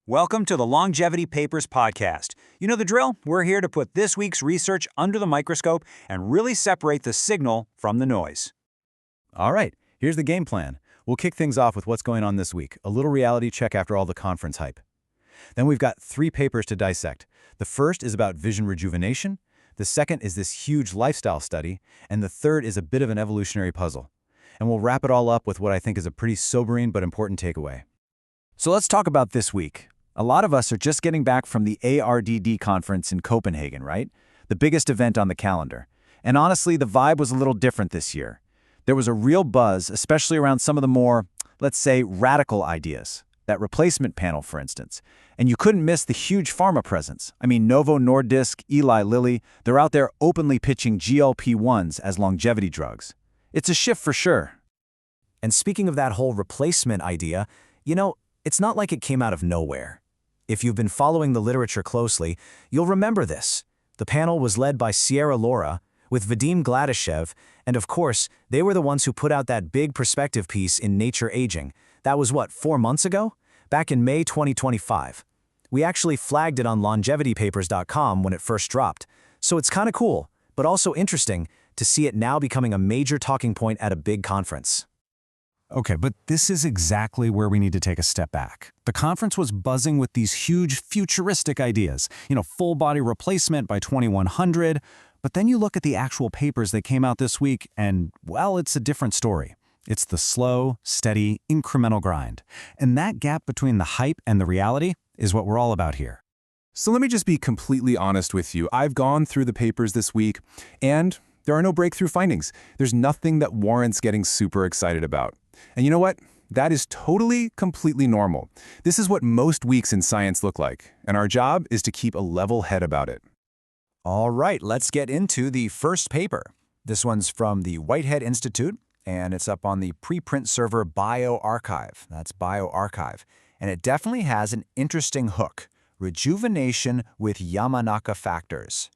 Welcome to the Longevity Papers Podcast. You know the drill? We're here to put this week's research under the microscope and really separate the signal from the noise. All right, here's the game plan. We'll kick things off with what's going on this week, a little reality check after all the conference hype. Then we've got 3 papers to dissect. The first is about vision rejuvenation, the second is this huge lifestyle study, and the third is a bit of an evolutionary puzzle. And we'll wrap it all up with what I think is a pretty sobering but important takeaway. So let's talk about this week. A lot of us are just getting back from the ARDD conference in Copenhagen, right? The biggest event on the calendar. And honestly, the vibe was a little different this year. There was a real buzz, especially around some of the more, let's say, radical ideas. That replacement panel, for instance. And you couldn't miss the huge pharma presence. I mean, Novo Nordisk, Eli Lilly, they're out there openly pitching GLP-1s as longevity drugs. It's a shift for sure. And speaking of that whole replacement idea, it's not like it came out of nowhere. If you've been following the literature closely, you'll remember this. The panel was led by Sierra Laura, with Vadim Gladyshev, and of course, they were the ones who put out that big perspective piece in Nature Aging. That was 4 months ago? Back in May 2025. We actually flagged it on longevitypapers.com when it first dropped. So it's kind of cool, but also interesting to see it now becoming a major talking point at a big conference. Okay, but this is exactly where we need to take a step back. The conference was buzzing with these huge futuristic ideas, full body replacement by 2100, but then you look at the actual papers that came out this week and, well, it's a different story. It's the slow, steady, incremental grind. And that gap between the hype and the reality is what we're all about here. So let me just be completely honest with you. I've gone through the papers this week, and there are no breakthrough findings. There's nothing that warrants getting super excited about. And you know what? That is totally, completely normal. This is what most weeks in science look like, and our job is to keep a level head about it. All right, let's get into the first paper. This one's from the Whitehead Institute, and it's up on the preprint server bioRxiv. That's bioRxiv. And it definitely has an interesting hook, rejuvenation with Yamanaka factors.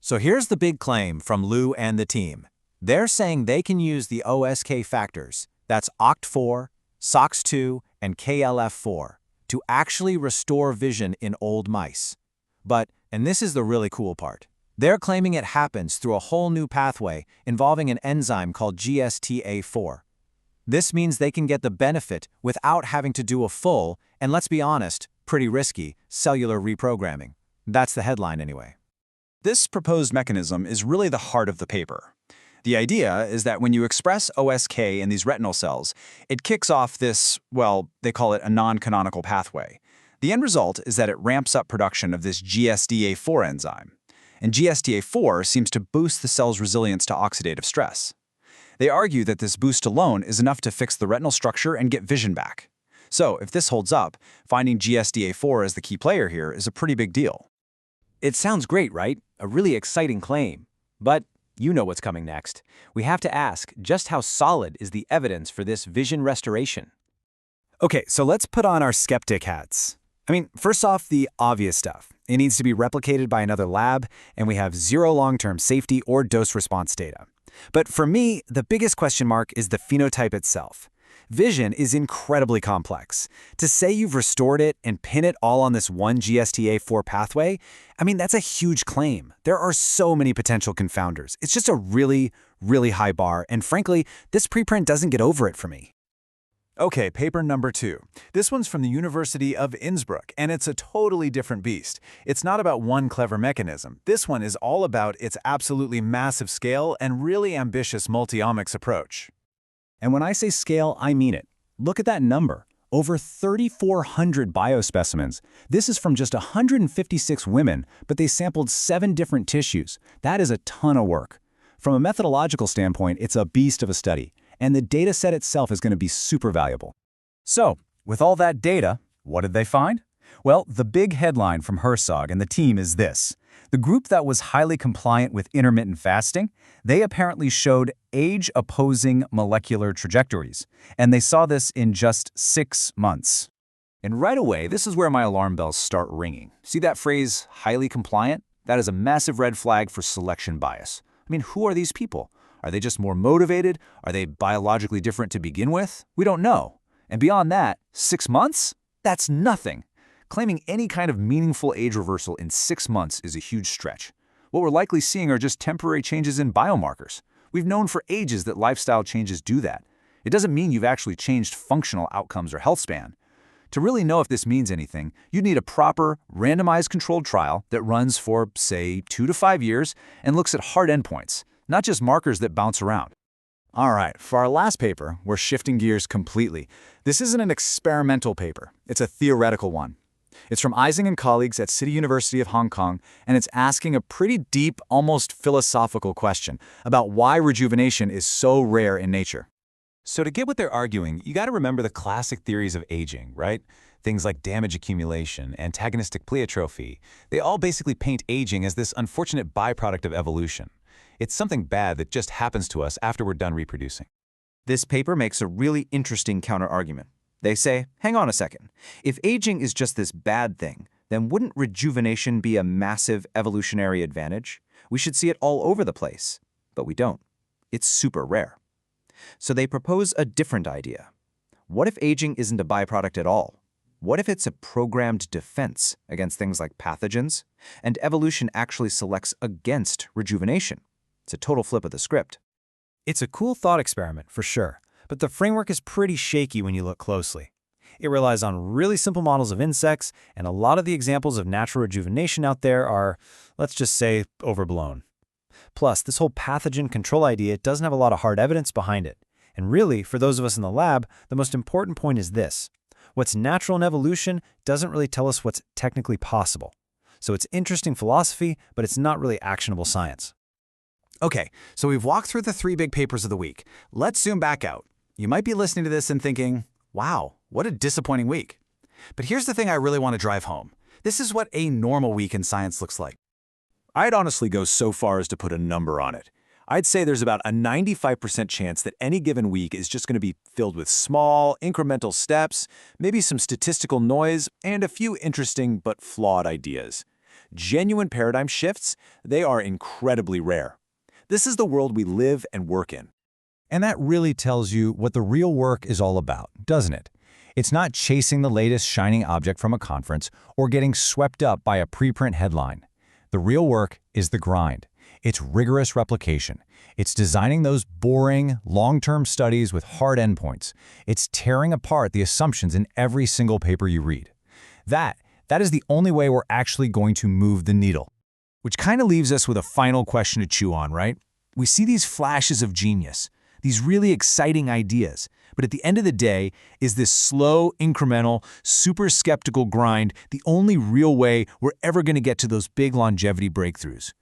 So here's the big claim from Lou and the team. They're saying they can use the OSK factors, that's OCT4, SOX2, and KLF4, to actually restore vision in old mice. But, and this is the really cool part, they're claiming it happens through a whole new pathway involving an enzyme called GSTA4. This means they can get the benefit without having to do a full, and let's be honest, pretty risky, cellular reprogramming. That's the headline anyway. This proposed mechanism is really the heart of the paper. The idea is that when you express OSK in these retinal cells, it kicks off this, they call it a non-canonical pathway. The end result is that it ramps up production of this GSDA4 enzyme. And GSDA4 seems to boost the cell's resilience to oxidative stress. They argue that this boost alone is enough to fix the retinal structure and get vision back. So, if this holds up, finding GSDA4 as the key player here is a pretty big deal. It sounds great, right? A really exciting claim. But you know what's coming next. We have to ask, just how solid is the evidence for this vision restoration? Okay, so let's put on our skeptic hats. First off, the obvious stuff. It needs to be replicated by another lab, and we have 0 long-term safety or dose response data. But for me, the biggest question mark is the phenotype itself. Vision is incredibly complex. To say you've restored it and pin it all on this one GSTA4 pathway, that's a huge claim. There are so many potential confounders. It's just a really, really high bar, and frankly, this preprint doesn't get over it for me. Okay, paper number 2. This one's from the University of Innsbruck, and it's a totally different beast. It's not about one clever mechanism. This one is all about its absolutely massive scale and really ambitious multi-omics approach. And when I say scale, I mean it. Look at that number. Over 3,400 biospecimens. This is from just 156 women, but they sampled 7 different tissues. That is a ton of work. From a methodological standpoint, it's a beast of a study, and the data set itself is going to be super valuable. So, with all that data, what did they find? Well, the big headline from Herzog and the team is this. The group that was highly compliant with intermittent fasting, they apparently showed age-opposing molecular trajectories, and they saw this in just 6 months. And right away, this is where my alarm bells start ringing. See that phrase, highly compliant? That is a massive red flag for selection bias. Who are these people? Are they just more motivated? Are they biologically different to begin with? We don't know. And beyond that, 6 months? That's nothing. Claiming any kind of meaningful age reversal in 6 months is a huge stretch. What we're likely seeing are just temporary changes in biomarkers. We've known for ages that lifestyle changes do that. It doesn't mean you've actually changed functional outcomes or health span. To really know if this means anything, you'd need a proper, randomized controlled trial that runs for, say, 2 to 5 years and looks at hard endpoints, not just markers that bounce around. All right, for our last paper, we're shifting gears completely. This isn't an experimental paper. It's a theoretical one. It's from Ising and colleagues at City University of Hong Kong, and it's asking a pretty deep, almost philosophical question about why rejuvenation is so rare in nature. So to get what they're arguing, you got to remember the classic theories of aging, right? Things like damage accumulation, antagonistic pleiotrophy. They all basically paint aging as this unfortunate byproduct of evolution. It's something bad that just happens to us after we're done reproducing. This paper makes a really interesting counter-argument. They say, hang on a second, if aging is just this bad thing, then wouldn't rejuvenation be a massive evolutionary advantage? We should see it all over the place. But we don't. It's super rare. So they propose a different idea. What if aging isn't a byproduct at all? What if it's a programmed defense against things like pathogens, and evolution actually selects against rejuvenation? It's a total flip of the script. It's a cool thought experiment, for sure, but the framework is pretty shaky when you look closely. It relies on really simple models of insects, and a lot of the examples of natural rejuvenation out there are, let's just say, overblown. Plus, this whole pathogen control idea doesn't have a lot of hard evidence behind it. And really, for those of us in the lab, the most important point is this. What's natural in evolution doesn't really tell us what's technically possible. So it's interesting philosophy, but it's not really actionable science. Okay, so we've walked through the 3 big papers of the week. Let's zoom back out. You might be listening to this and thinking, wow, what a disappointing week. But here's the thing I really want to drive home. This is what a normal week in science looks like. I'd honestly go so far as to put a number on it. I'd say there's about a 95% chance that any given week is just going to be filled with small, incremental steps, maybe some statistical noise, and a few interesting but flawed ideas. Genuine paradigm shifts, they are incredibly rare. This is the world we live and work in. And that really tells you what the real work is all about, doesn't it? It's not chasing the latest shining object from a conference or getting swept up by a preprint headline. The real work is the grind. It's rigorous replication. It's designing those boring, long-term studies with hard endpoints. It's tearing apart the assumptions in every single paper you read. That is the only way we're actually going to move the needle. Which kind of leaves us with a final question to chew on, right? We see these flashes of genius, these really exciting ideas, but at the end of the day, is this slow, incremental, super skeptical grind the only real way we're ever going to get to those big longevity breakthroughs?